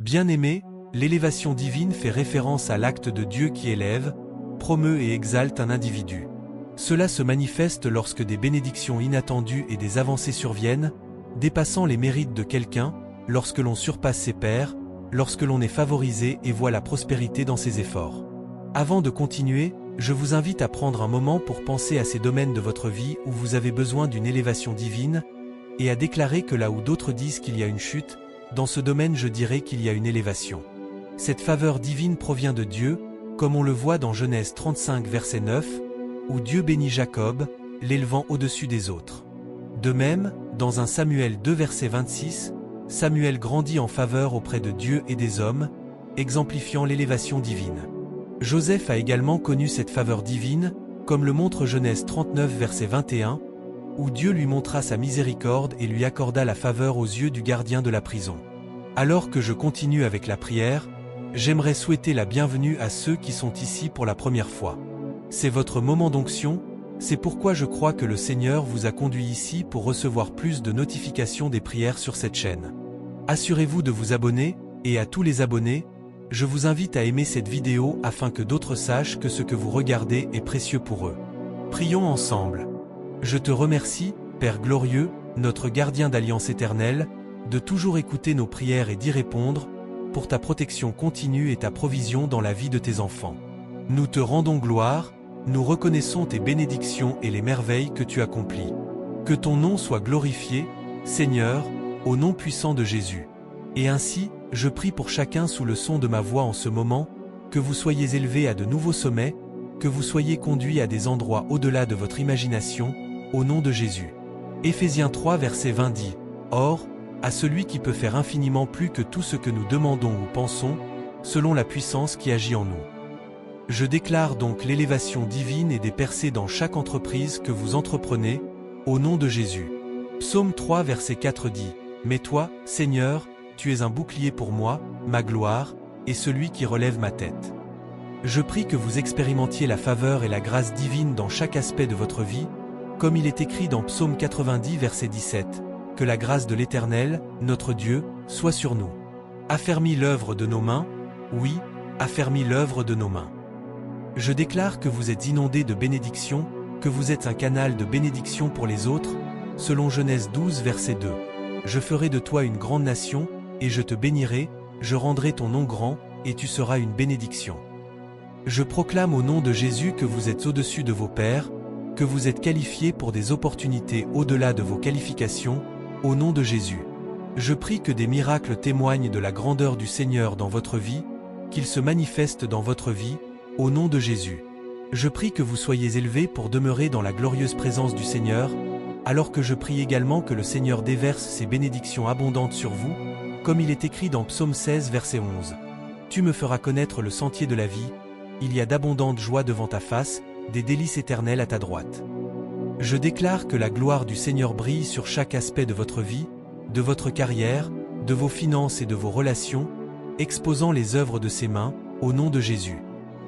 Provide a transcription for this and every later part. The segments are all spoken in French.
Bien-aimé, l'élévation divine fait référence à l'acte de Dieu qui élève, promeut et exalte un individu. Cela se manifeste lorsque des bénédictions inattendues et des avancées surviennent, dépassant les mérites de quelqu'un, lorsque l'on surpasse ses pairs, lorsque l'on est favorisé et voit la prospérité dans ses efforts. Avant de continuer, je vous invite à prendre un moment pour penser à ces domaines de votre vie où vous avez besoin d'une élévation divine, et à déclarer que là où d'autres disent qu'il y a une chute, dans ce domaine je dirais qu'il y a une élévation. Cette faveur divine provient de Dieu, comme on le voit dans Genèse 35 verset 9, où Dieu bénit Jacob, l'élevant au-dessus des autres. De même, dans 1 Samuel 2 verset 26, Samuel grandit en faveur auprès de Dieu et des hommes, exemplifiant l'élévation divine. Joseph a également connu cette faveur divine, comme le montre Genèse 39 verset 21, où Dieu lui montra sa miséricorde et lui accorda la faveur aux yeux du gardien de la prison. Alors que je continue avec la prière, j'aimerais souhaiter la bienvenue à ceux qui sont ici pour la première fois. C'est votre moment d'onction, c'est pourquoi je crois que le Seigneur vous a conduit ici pour recevoir plus de notifications des prières sur cette chaîne. Assurez-vous de vous abonner, et à tous les abonnés, je vous invite à aimer cette vidéo afin que d'autres sachent que ce que vous regardez est précieux pour eux. Prions ensemble. Je te remercie, Père glorieux, notre gardien d'alliance éternelle, de toujours écouter nos prières et d'y répondre, pour ta protection continue et ta provision dans la vie de tes enfants. Nous te rendons gloire, nous reconnaissons tes bénédictions et les merveilles que tu accomplis. Que ton nom soit glorifié, Seigneur, au nom puissant de Jésus. Et ainsi, je prie pour chacun sous le son de ma voix en ce moment, que vous soyez élevés à de nouveaux sommets, que vous soyez conduits à des endroits au-delà de votre imagination, au nom de Jésus. Éphésiens 3 verset 20 dit, « Or, à celui qui peut faire infiniment plus que tout ce que nous demandons ou pensons, selon la puissance qui agit en nous. » Je déclare donc l'élévation divine et des percées dans chaque entreprise que vous entreprenez, au nom de Jésus. Psaume 3 verset 4 dit, « Mais toi, Seigneur, tu es un bouclier pour moi, ma gloire, et celui qui relève ma tête. » Je prie que vous expérimentiez la faveur et la grâce divine dans chaque aspect de votre vie, comme il est écrit dans Psaume 90 verset 17, « Que la grâce de l'Éternel, notre Dieu, soit sur nous. Affermis l'œuvre de nos mains, oui, affermis l'œuvre de nos mains. » Je déclare que vous êtes inondés de bénédictions, que vous êtes un canal de bénédiction pour les autres, selon Genèse 12 verset 2. « Je ferai de toi une grande nation, et je te bénirai, je rendrai ton nom grand, et tu seras une bénédiction. » Je proclame au nom de Jésus que vous êtes au-dessus de vos pairs, que vous êtes qualifiés pour des opportunités au-delà de vos qualifications, au nom de Jésus. Je prie que des miracles témoignent de la grandeur du Seigneur dans votre vie, qu'ils se manifestent dans votre vie, au nom de Jésus. Je prie que vous soyez élevés pour demeurer dans la glorieuse présence du Seigneur, alors que je prie également que le Seigneur déverse ses bénédictions abondantes sur vous, comme il est écrit dans Psaume 16 verset 11. « Tu me feras connaître le sentier de la vie, il y a d'abondantes joies devant ta face, des délices éternelles à ta droite. » Je déclare que la gloire du Seigneur brille sur chaque aspect de votre vie, de votre carrière, de vos finances et de vos relations, exposant les œuvres de ses mains, au nom de Jésus.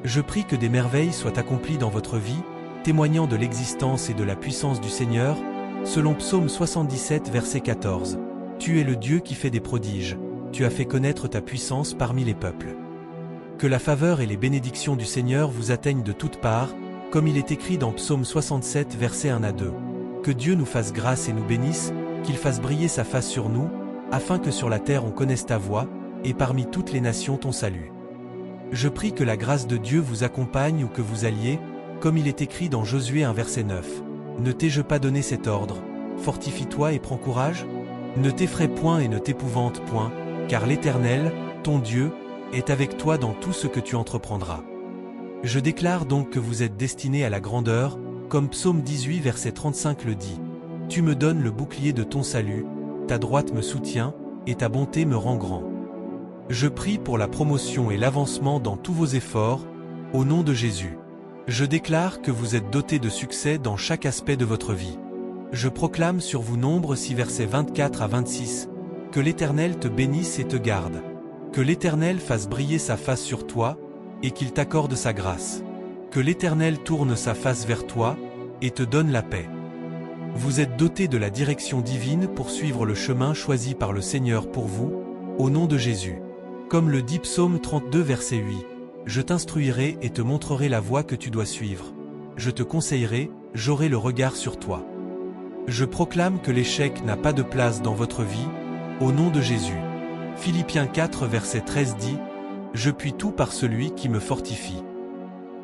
Je prie que des merveilles soient accomplies dans votre vie, témoignant de l'existence et de la puissance du Seigneur, selon Psaume 77 verset 14. « Tu es le Dieu qui fait des prodiges, tu as fait connaître ta puissance parmi les peuples. » Que la faveur et les bénédictions du Seigneur vous atteignent de toutes parts, comme il est écrit dans Psaume 67 versets 1 à 2. Que Dieu nous fasse grâce et nous bénisse, qu'il fasse briller sa face sur nous, afin que sur la terre on connaisse ta voix, et parmi toutes les nations ton salut. Je prie que la grâce de Dieu vous accompagne ou que vous alliez, comme il est écrit dans Josué 1 verset 9. Ne t'ai-je pas donné cet ordre? Fortifie-toi et prends courage? Ne t'effraie point et ne t'épouvante point, car l'Éternel, ton Dieu, est avec toi dans tout ce que tu entreprendras. Je déclare donc que vous êtes destinés à la grandeur, comme Psaume 18 verset 35 le dit. Tu me donnes le bouclier de ton salut, ta droite me soutient, et ta bonté me rend grand. Je prie pour la promotion et l'avancement dans tous vos efforts, au nom de Jésus. Je déclare que vous êtes dotés de succès dans chaque aspect de votre vie. Je proclame sur vous Nombre 6 versets 24 à 26, que l'Éternel te bénisse et te garde. Que l'Éternel fasse briller sa face sur toi, et qu'il t'accorde sa grâce. Que l'Éternel tourne sa face vers toi, et te donne la paix. Vous êtes dotés de la direction divine pour suivre le chemin choisi par le Seigneur pour vous, au nom de Jésus. Comme le dit Psaume 32 verset 8, « Je t'instruirai et te montrerai la voie que tu dois suivre. Je te conseillerai, j'aurai le regard sur toi. » Je proclame que l'échec n'a pas de place dans votre vie, au nom de Jésus. Philippiens 4 verset 13 dit, « Je puis tout par celui qui me fortifie. »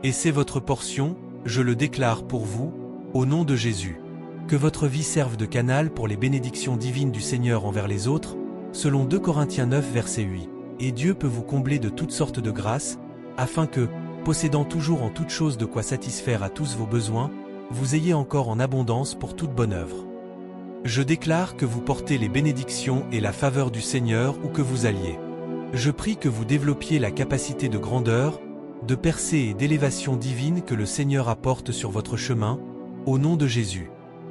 Et c'est votre portion, je le déclare pour vous, au nom de Jésus. Que votre vie serve de canal pour les bénédictions divines du Seigneur envers les autres, selon 2 Corinthiens 9 verset 8. Et Dieu peut vous combler de toutes sortes de grâces, afin que, possédant toujours en toutes choses de quoi satisfaire à tous vos besoins, vous ayez encore en abondance pour toute bonne œuvre. Je déclare que vous portez les bénédictions et la faveur du Seigneur où que vous alliez. Je prie que vous développiez la capacité de grandeur, de percée et d'élévation divine que le Seigneur apporte sur votre chemin, au nom de Jésus.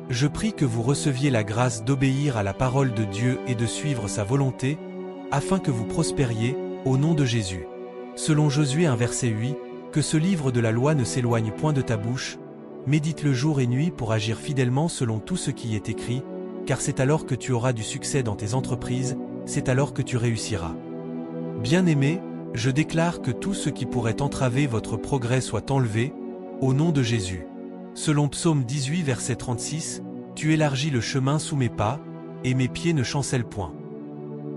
Je prie que vous receviez la grâce d'obéir à la parole de Dieu et de suivre sa volonté, afin que vous prospériez, au nom de Jésus. Selon Josué 1 verset 8, que ce livre de la loi ne s'éloigne point de ta bouche, médite-le jour et nuit pour agir fidèlement selon tout ce qui y est écrit, car c'est alors que tu auras du succès dans tes entreprises, c'est alors que tu réussiras. Bien-aimés, je déclare que tout ce qui pourrait entraver votre progrès soit enlevé, au nom de Jésus. Selon Psaume 18 verset 36, « Tu élargis le chemin sous mes pas, et mes pieds ne chancellent point. »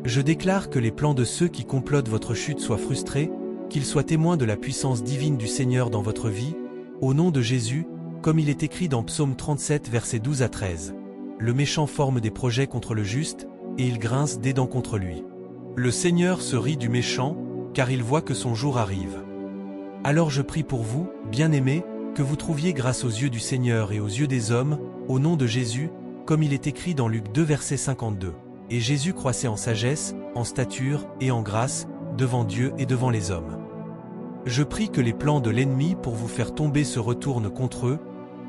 Je déclare que les plans de ceux qui complotent votre chute soient frustrés, qu'ils soient témoins de la puissance divine du Seigneur dans votre vie, au nom de Jésus, comme il est écrit dans Psaume 37 versets 12 à 13. Le méchant forme des projets contre le juste, et il grince des dents contre lui. Le Seigneur se rit du méchant, car il voit que son jour arrive. Alors je prie pour vous, bien-aimés, que vous trouviez grâce aux yeux du Seigneur et aux yeux des hommes, au nom de Jésus, comme il est écrit dans Luc 2 verset 52. Et Jésus croissait en sagesse, en stature et en grâce, devant Dieu et devant les hommes. Je prie que les plans de l'ennemi pour vous faire tomber se retournent contre eux,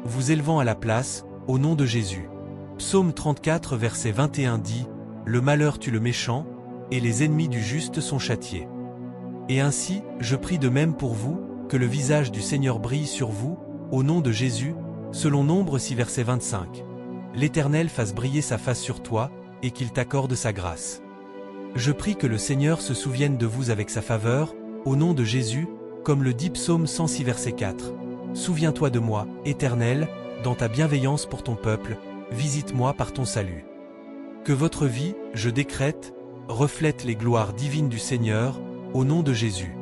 vous élevant à la place, au nom de Jésus. Psaume 34 verset 21 dit, « Le malheur tue le méchant, et les ennemis du juste sont châtiés. » Et ainsi, je prie de même pour vous, que le visage du Seigneur brille sur vous, au nom de Jésus, selon Nombre 6 verset 25. L'Éternel fasse briller sa face sur toi, et qu'il t'accorde sa grâce. Je prie que le Seigneur se souvienne de vous avec sa faveur, au nom de Jésus, comme le dit Psaume 106 verset 4. « Souviens-toi de moi, Éternel, dans ta bienveillance pour ton peuple, visite-moi par ton salut. » Que votre vie, je décrète, reflète les gloires divines du Seigneur, au nom de Jésus.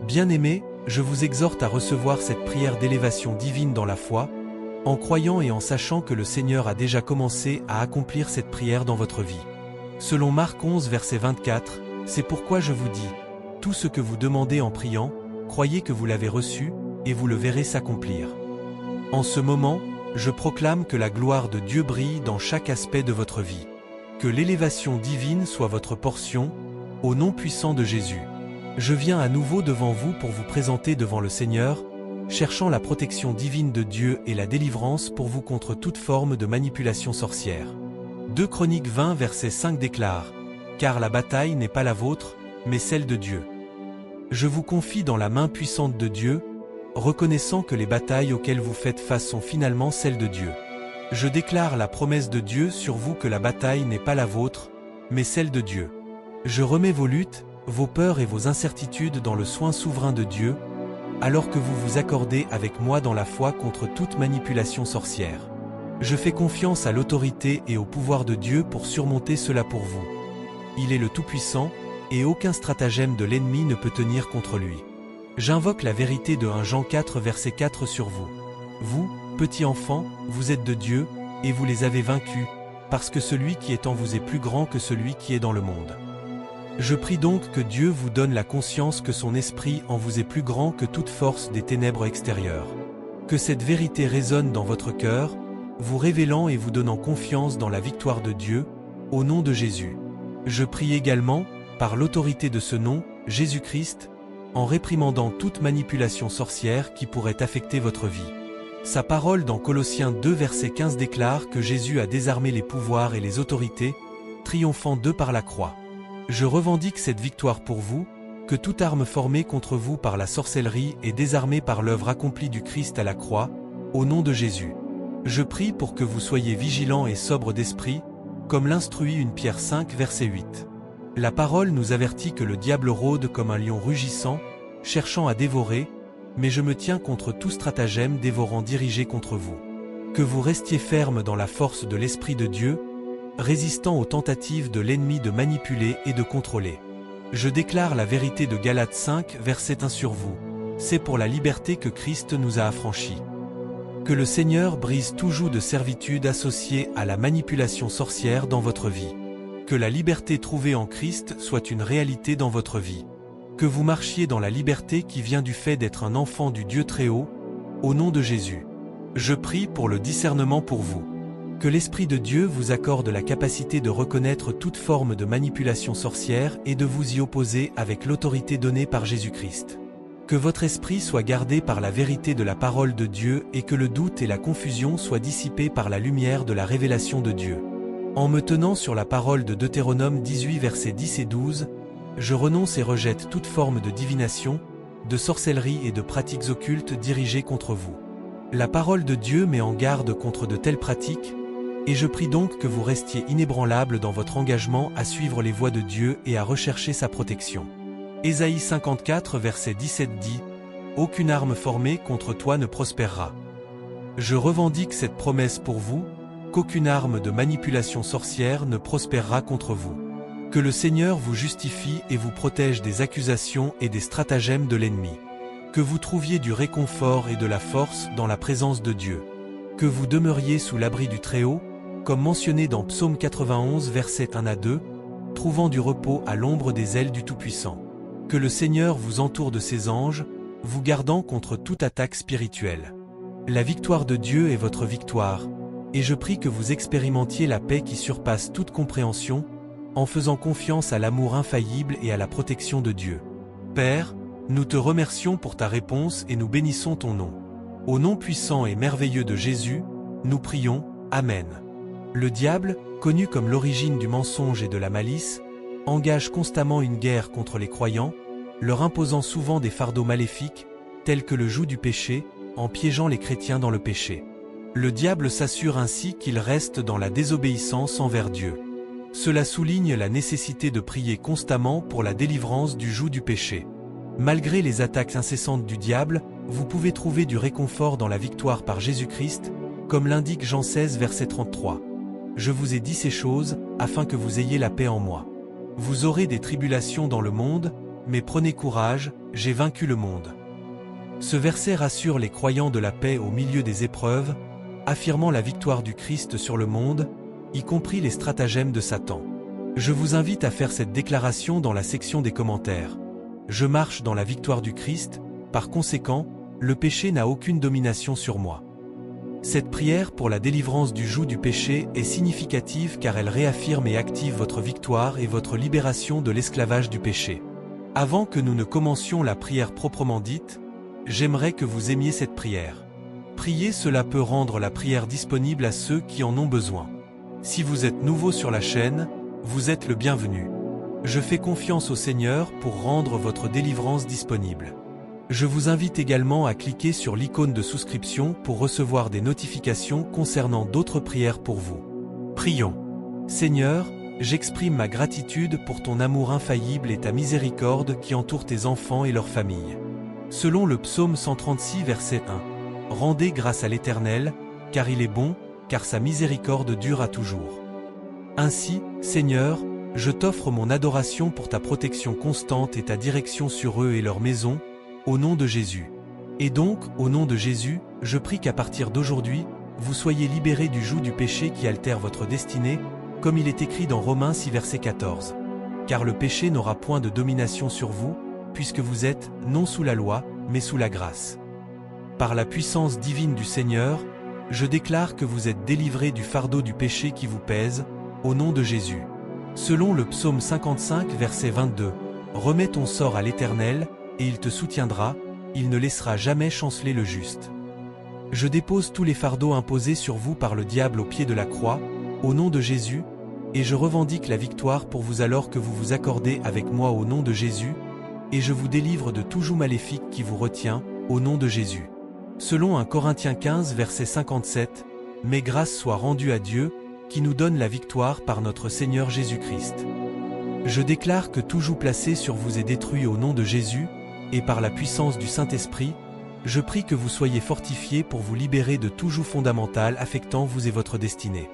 Bien-aimés, je vous exhorte à recevoir cette prière d'élévation divine dans la foi, en croyant et en sachant que le Seigneur a déjà commencé à accomplir cette prière dans votre vie. Selon Marc 11 verset 24, c'est pourquoi je vous dis, tout ce que vous demandez en priant, croyez que vous l'avez reçu, et vous le verrez s'accomplir. En ce moment, je proclame que la gloire de Dieu brille dans chaque aspect de votre vie. Que l'élévation divine soit votre portion, au nom puissant de Jésus. Je viens à nouveau devant vous pour vous présenter devant le Seigneur, cherchant la protection divine de Dieu et la délivrance pour vous contre toute forme de manipulation sorcière. 2 Chroniques 20 verset 5 déclare, « Car la bataille n'est pas la vôtre, mais celle de Dieu. » Je vous confie dans la main puissante de Dieu, reconnaissant que les batailles auxquelles vous faites face sont finalement celles de Dieu. Je déclare la promesse de Dieu sur vous que la bataille n'est pas la vôtre, mais celle de Dieu. Je remets vos luttes, vos peurs et vos incertitudes dans le soin souverain de Dieu, alors que vous vous accordez avec moi dans la foi contre toute manipulation sorcière. Je fais confiance à l'autorité et au pouvoir de Dieu pour surmonter cela pour vous. Il est le Tout-Puissant, et aucun stratagème de l'ennemi ne peut tenir contre lui. J'invoque la vérité de 1 Jean 4 verset 4 sur vous. Vous, petits enfants, vous êtes de Dieu, et vous les avez vaincus, parce que celui qui est en vous est plus grand que celui qui est dans le monde. Je prie donc que Dieu vous donne la conscience que son esprit en vous est plus grand que toute force des ténèbres extérieures. Que cette vérité résonne dans votre cœur, vous révélant et vous donnant confiance dans la victoire de Dieu, au nom de Jésus. Je prie également, par l'autorité de ce nom, Jésus-Christ, en réprimandant toute manipulation sorcière qui pourrait affecter votre vie. Sa parole dans Colossiens 2 verset 15 déclare que Jésus a désarmé les pouvoirs et les autorités, triomphant d'eux par la croix. Je revendique cette victoire pour vous, que toute arme formée contre vous par la sorcellerie est désarmée par l'œuvre accomplie du Christ à la croix, au nom de Jésus. Je prie pour que vous soyez vigilants et sobres d'esprit, comme l'instruit 1 Pierre 5 verset 8. La parole nous avertit que le diable rôde comme un lion rugissant, cherchant à dévorer, mais je me tiens contre tout stratagème dévorant dirigé contre vous. Que vous restiez ferme dans la force de l'Esprit de Dieu, résistant aux tentatives de l'ennemi de manipuler et de contrôler. Je déclare la vérité de Galates 5, verset 1 sur vous. C'est pour la liberté que Christ nous a affranchis. Que le Seigneur brise tout joug de servitude associé à la manipulation sorcière dans votre vie. Que la liberté trouvée en Christ soit une réalité dans votre vie. Que vous marchiez dans la liberté qui vient du fait d'être un enfant du Dieu très haut, au nom de Jésus. Je prie pour le discernement pour vous. Que l'Esprit de Dieu vous accorde la capacité de reconnaître toute forme de manipulation sorcière et de vous y opposer avec l'autorité donnée par Jésus-Christ. Que votre esprit soit gardé par la vérité de la parole de Dieu et que le doute et la confusion soient dissipés par la lumière de la révélation de Dieu. En me tenant sur la parole de Deutéronome 18 versets 10 et 12, je renonce et rejette toute forme de divination, de sorcellerie et de pratiques occultes dirigées contre vous. La parole de Dieu met en garde contre de telles pratiques, et je prie donc que vous restiez inébranlables dans votre engagement à suivre les voies de Dieu et à rechercher sa protection. Ésaïe 54 verset 17 dit « Aucune arme formée contre toi ne prospérera ». Je revendique cette promesse pour vous, qu'aucune arme de manipulation sorcière ne prospérera contre vous. Que le Seigneur vous justifie et vous protège des accusations et des stratagèmes de l'ennemi. Que vous trouviez du réconfort et de la force dans la présence de Dieu. Que vous demeuriez sous l'abri du Très-Haut, comme mentionné dans Psaume 91 versets 1 à 2, trouvant du repos à l'ombre des ailes du Tout-Puissant. Que le Seigneur vous entoure de ses anges, vous gardant contre toute attaque spirituelle. La victoire de Dieu est votre victoire, et je prie que vous expérimentiez la paix qui surpasse toute compréhension, en faisant confiance à l'amour infaillible et à la protection de Dieu. Père, nous te remercions pour ta réponse et nous bénissons ton nom. Au nom puissant et merveilleux de Jésus, nous prions, Amen. Le diable, connu comme l'origine du mensonge et de la malice, engage constamment une guerre contre les croyants, leur imposant souvent des fardeaux maléfiques, tels que le joug du péché, en piégeant les chrétiens dans le péché. Le diable s'assure ainsi qu'ils restent dans la désobéissance envers Dieu. Cela souligne la nécessité de prier constamment pour la délivrance du joug du péché. Malgré les attaques incessantes du diable, vous pouvez trouver du réconfort dans la victoire par Jésus-Christ, comme l'indique Jean 16 verset 33. Je vous ai dit ces choses, afin que vous ayez la paix en moi. Vous aurez des tribulations dans le monde, mais prenez courage, j'ai vaincu le monde. Ce verset rassure les croyants de la paix au milieu des épreuves, affirmant la victoire du Christ sur le monde, y compris les stratagèmes de Satan. Je vous invite à faire cette déclaration dans la section des commentaires. Je marche dans la victoire du Christ, par conséquent, le péché n'a aucune domination sur moi. Cette prière pour la délivrance du joug du péché est significative car elle réaffirme et active votre victoire et votre libération de l'esclavage du péché. Avant que nous ne commencions la prière proprement dite, j'aimerais que vous aimiez cette prière. Prier, cela peut rendre la prière disponible à ceux qui en ont besoin. Si vous êtes nouveau sur la chaîne, vous êtes le bienvenu. Je fais confiance au Seigneur pour rendre votre délivrance disponible. Je vous invite également à cliquer sur l'icône de souscription pour recevoir des notifications concernant d'autres prières pour vous. Prions. Seigneur, j'exprime ma gratitude pour ton amour infaillible et ta miséricorde qui entoure tes enfants et leurs familles. Selon le psaume 136 verset 1, rendez grâce à l'Éternel, car il est bon, car sa miséricorde dure à toujours. Ainsi, Seigneur, je t'offre mon adoration pour ta protection constante et ta direction sur eux et leurs maisons, au nom de Jésus. Et donc, au nom de Jésus, je prie qu'à partir d'aujourd'hui, vous soyez libérés du joug du péché qui altère votre destinée, comme il est écrit dans Romains 6 verset 14. Car le péché n'aura point de domination sur vous, puisque vous êtes, non sous la loi, mais sous la grâce. Par la puissance divine du Seigneur, je déclare que vous êtes délivrés du fardeau du péché qui vous pèse, au nom de Jésus. Selon le psaume 55 verset 22, remets ton sort à l'Éternel, et il te soutiendra, il ne laissera jamais chanceler le juste. Je dépose tous les fardeaux imposés sur vous par le diable au pied de la croix, au nom de Jésus, et je revendique la victoire pour vous alors que vous vous accordez avec moi au nom de Jésus, et je vous délivre de tout joug maléfique qui vous retient, au nom de Jésus. Selon 1 Corinthiens 15 verset 57, « Mais grâce soit rendue à Dieu, qui nous donne la victoire par notre Seigneur Jésus-Christ. » Je déclare que tout joug placé sur vous est détruit au nom de Jésus, et par la puissance du Saint-Esprit, je prie que vous soyez fortifiés pour vous libérer de tout joug fondamental affectant vous et votre destinée.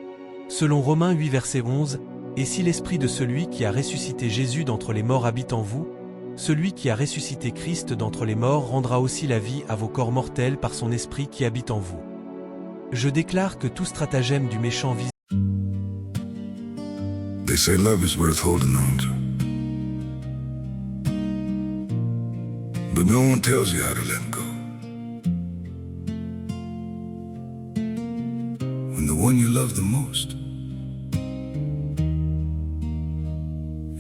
Selon Romains 8 verset 11, « Et si l'esprit de celui qui a ressuscité Jésus d'entre les morts habite en vous, celui qui a ressuscité Christ d'entre les morts rendra aussi la vie à vos corps mortels par son esprit qui habite en vous. » Je déclare que tout stratagème du méchant vise. They say love is worth holding on to, but no one tells you how to let go. When the one you love the most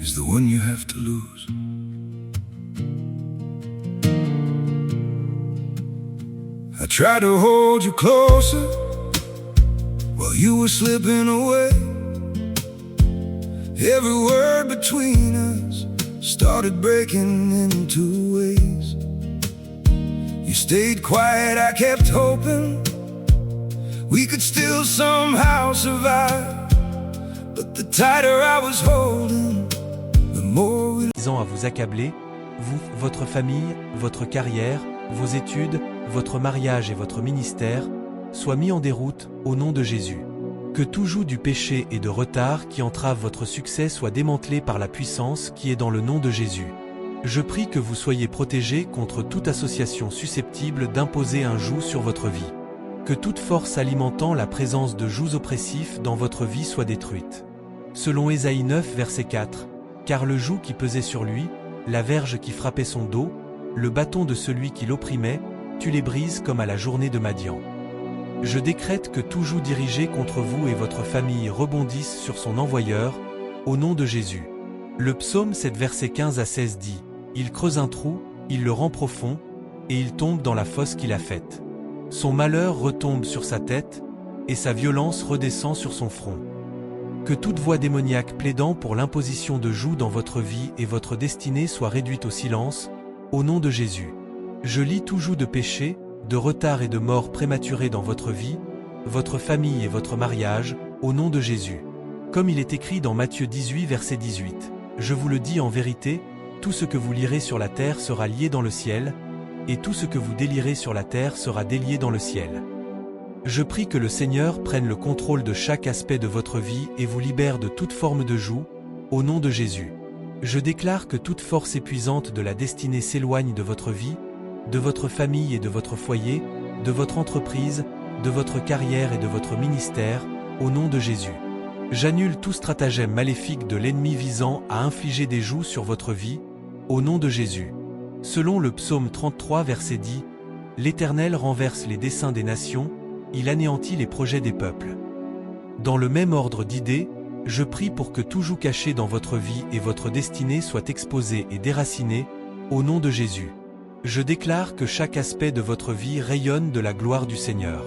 is the one you have to lose. I tried to hold you closer while you were slipping away. Every word between us started breaking into ways. You stayed quiet, I kept hoping we could still somehow survive. But the tighter I was holding, the more we... À vous accabler, vous, votre famille, votre carrière, vos études, votre mariage et votre ministère, soient mis en déroute au nom de Jésus. Que tout joug du péché et de retard qui entrave votre succès soit démantelé par la puissance qui est dans le nom de Jésus. Je prie que vous soyez protégés contre toute association susceptible d'imposer un joug sur votre vie. Que toute force alimentant la présence de jougs oppressifs dans votre vie soit détruite. Selon Ésaïe 9 verset 4, « Car le joug qui pesait sur lui, la verge qui frappait son dos, le bâton de celui qui l'opprimait, tu les brises comme à la journée de Madian. » Je décrète que tout joug dirigé contre vous et votre famille rebondisse sur son envoyeur, au nom de Jésus. Le psaume 7 verset 15 à 16 dit, « Il creuse un trou, il le rend profond, et il tombe dans la fosse qu'il a faite. Son malheur retombe sur sa tête, et sa violence redescend sur son front. » Que toute voix démoniaque plaidant pour l'imposition de jougs dans votre vie et votre destinée soit réduite au silence, au nom de Jésus. Je lis tout joug de péché, de retard et de mort prématurée dans votre vie, votre famille et votre mariage, au nom de Jésus. Comme il est écrit dans Matthieu 18 verset 18, « Je vous le dis en vérité, tout ce que vous lirez sur la terre sera lié dans le ciel, et tout ce que vous délirez sur la terre sera délié dans le ciel. » Je prie que le Seigneur prenne le contrôle de chaque aspect de votre vie et vous libère de toute forme de joug, au nom de Jésus. Je déclare que toute force épuisante de la destinée s'éloigne de votre vie, de votre famille et de votre foyer, de votre entreprise, de votre carrière et de votre ministère, au nom de Jésus. J'annule tout stratagème maléfique de l'ennemi visant à infliger des jougs sur votre vie, au nom de Jésus. Selon le psaume 33 verset 10, « L'Éternel renverse les desseins des nations, il anéantit les projets des peuples. » Dans le même ordre d'idées, je prie pour que tout joug caché dans votre vie et votre destinée soit exposé et déraciné, au nom de Jésus. Je déclare que chaque aspect de votre vie rayonne de la gloire du Seigneur.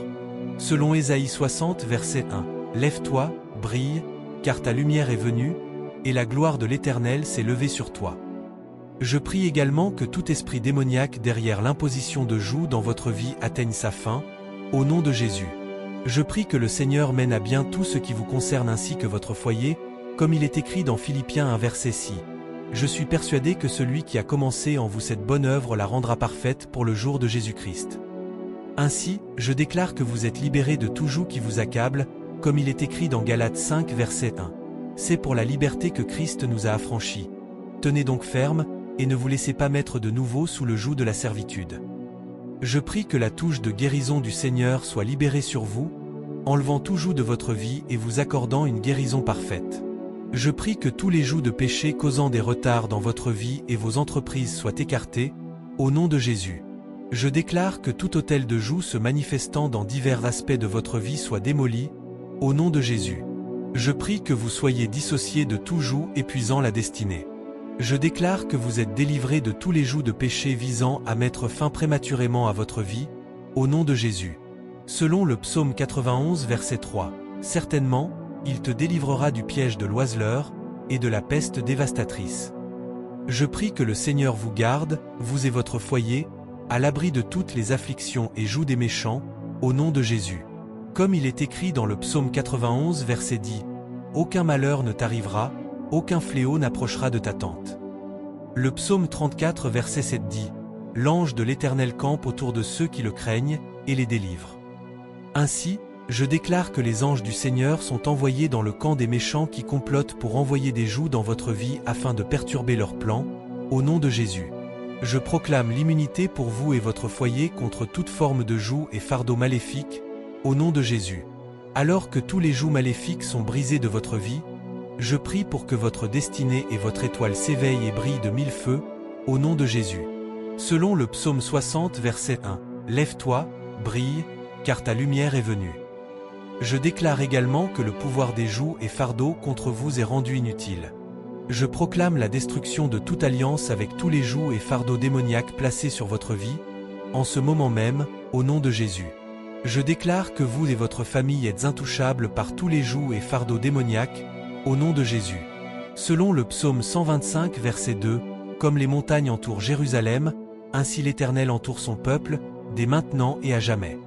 Selon Ésaïe 60 verset 1, « Lève-toi, brille, car ta lumière est venue, et la gloire de l'Éternel s'est levée sur toi. » Je prie également que tout esprit démoniaque derrière l'imposition de jougs dans votre vie atteigne sa fin, au nom de Jésus. Je prie que le Seigneur mène à bien tout ce qui vous concerne ainsi que votre foyer, comme il est écrit dans Philippiens 1 verset 6. Je suis persuadé que celui qui a commencé en vous cette bonne œuvre la rendra parfaite pour le jour de Jésus-Christ. Ainsi, je déclare que vous êtes libérés de tout joug qui vous accable, comme il est écrit dans Galates 5 verset 1. C'est pour la liberté que Christ nous a affranchis. Tenez donc ferme, et ne vous laissez pas mettre de nouveau sous le joug de la servitude. Je prie que la touche de guérison du Seigneur soit libérée sur vous, enlevant tout joug de votre vie et vous accordant une guérison parfaite. Je prie que tous les jougs de péché causant des retards dans votre vie et vos entreprises soient écartés, au nom de Jésus. Je déclare que tout autel de jougs se manifestant dans divers aspects de votre vie soit démoli, au nom de Jésus. Je prie que vous soyez dissociés de tout joug épuisant la destinée. Je déclare que vous êtes délivrés de tous les jougs de péché visant à mettre fin prématurément à votre vie, au nom de Jésus. Selon le psaume 91 verset 3, « Certainement, il te délivrera du piège de l'oiseleur, et de la peste dévastatrice. » Je prie que le Seigneur vous garde, vous et votre foyer, à l'abri de toutes les afflictions et jougs des méchants, au nom de Jésus. Comme il est écrit dans le psaume 91 verset 10, « Aucun malheur ne t'arrivera, aucun fléau n'approchera de ta tente. Le psaume 34 verset 7 dit « L'ange de l'Éternel campe autour de ceux qui le craignent et les délivre. » Ainsi, je déclare que les anges du Seigneur sont envoyés dans le camp des méchants qui complotent pour envoyer des jougs dans votre vie afin de perturber leurs plans, au nom de Jésus. Je proclame l'immunité pour vous et votre foyer contre toute forme de joug et fardeau maléfique, au nom de Jésus. Alors que tous les jougs maléfiques sont brisés de votre vie, je prie pour que votre destinée et votre étoile s'éveillent et brillent de 1000 feux, au nom de Jésus. Selon le psaume 60 verset 1, « Lève-toi, brille, car ta lumière est venue. » Je déclare également que le pouvoir des jougs et fardeaux contre vous est rendu inutile. Je proclame la destruction de toute alliance avec tous les jougs et fardeaux démoniaques placés sur votre vie, en ce moment même, au nom de Jésus. Je déclare que vous et votre famille êtes intouchables par tous les jougs et fardeaux démoniaques, au nom de Jésus. Selon le psaume 125 verset 2, « Comme les montagnes entourent Jérusalem, ainsi l'Éternel entoure son peuple, dès maintenant et à jamais. »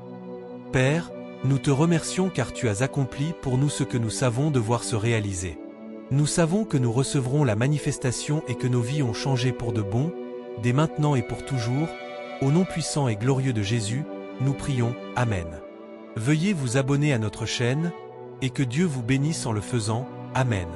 Père, nous te remercions car tu as accompli pour nous ce que nous savons devoir se réaliser. Nous savons que nous recevrons la manifestation et que nos vies ont changé pour de bon, dès maintenant et pour toujours. Au nom puissant et glorieux de Jésus, nous prions, Amen. Veuillez vous abonner à notre chaîne, et que Dieu vous bénisse en le faisant, Amen.